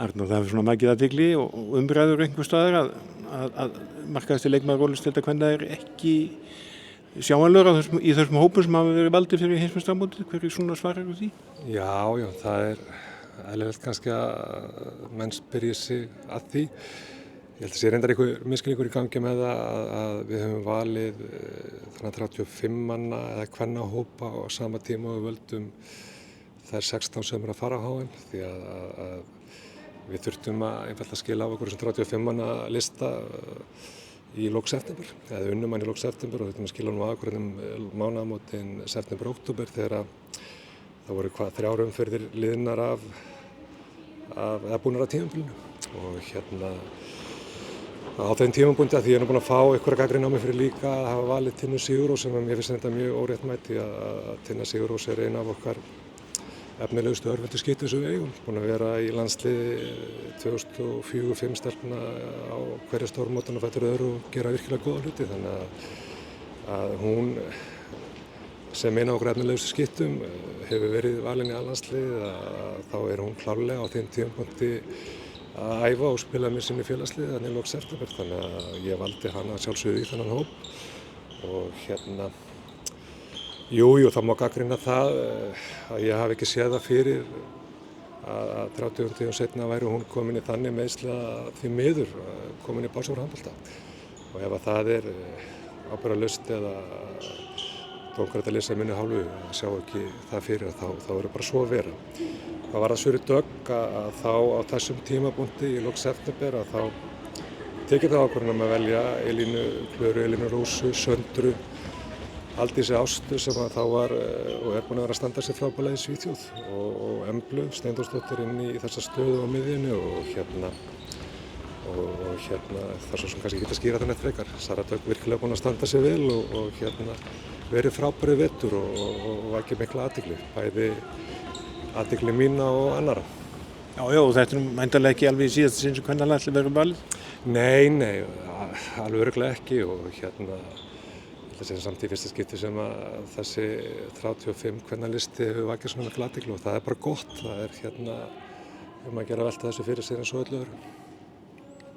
Arnór, það hefur svona makið athygli og umræður einhvers staðar að markahæsti leikmaður Ólafsdeildar kvenna ekki sjáanlegur í þessum hópum sem hafa verið valdir fyrir heimsmeistaramótið. Hverju svona svarar þú því? Já, það eðlilegt kannski að menn spyrji sig að því. Ég held að sé reyndar einhver misskilningur í gangi með það að við höfum valið þannig 35 manna eða kvennahópa á sama tíma og við völdum þær 16 sem eru að fara á HM, því að við þurftum að einfaldlega skila af okkur þessum 35 manna lista í lok september, eða unnum hann í lok september, og þurftum að skila nú af okkur mánaðamótin september-október þegar það voru 3 umferðir liðnar eða búnar af tímabilinu. Og á þeim tímapunkti, að því ég er nú búinn að fá einhverja gagnrýni á mig fyrir líka að hafa valið Tinnu Sigurrós, sem mér finnst þetta mjög óréttmætt, að Tinna Sigurrós er ein af okkar efnilegustu örveldu skyttur sem við eigum. Búin að vera í landsliði 2004-05 stelpna á hverja stórmótinu fætur öðru og gera virkilega góða hluti. Þannig að hún sem eina af okkar efnilegustu skyttum hefur verið valin í A-landslið, þá er hún klárlega á þeim tímapunkti að æfa og spila með sinni félagsliði þannig í lok september. Þannig að ég valdi hana sjálfsögðu í þennan hóp. Og Jú, það má gagnrýna það að ég hafi ekki séð það fyrir að 30 tímum seinna væri hún komin í þannig meiðsli að því miður komin í básúrhandbolta. Og ef að það er ábyrgðarlaust eða dómgrænt að lesa minni hálfu að sjá ekki það fyrir, þá er bara svo að vera. Hvað var það Söru Dögg að þá á þessum tímapunkti í lok september að þá tekið það ákvörðun að velja Elínu Klöru, Elínu Rósu, Söndru, Aldísi Ástu sem að þá var og er búin að vera að standa sér frábærlega í Svíþjóð, og Emblu Steindórsdóttir inn í þessa stöðu á miðjunni og það er svo sem kannski ekki að skýra það neitt frekar. Sara Dögg virkilega búin að standa sér vel og verið frábæri vetur og vakið mikla athygli, bæði athygli mína og annarra. Já, þetta er væntanlega ekki alveg í síðasta sinn sem kvennalandsliðið verður valið? Nei, alveg örugglega ekki, og þessi er samt í fyrsta skipti sem að þessi 35 kvennalisti hefur vakið svona mikla athygli, og það er bara gott. Það er að gera velta þessu fyrir sér eins og öllu öðru.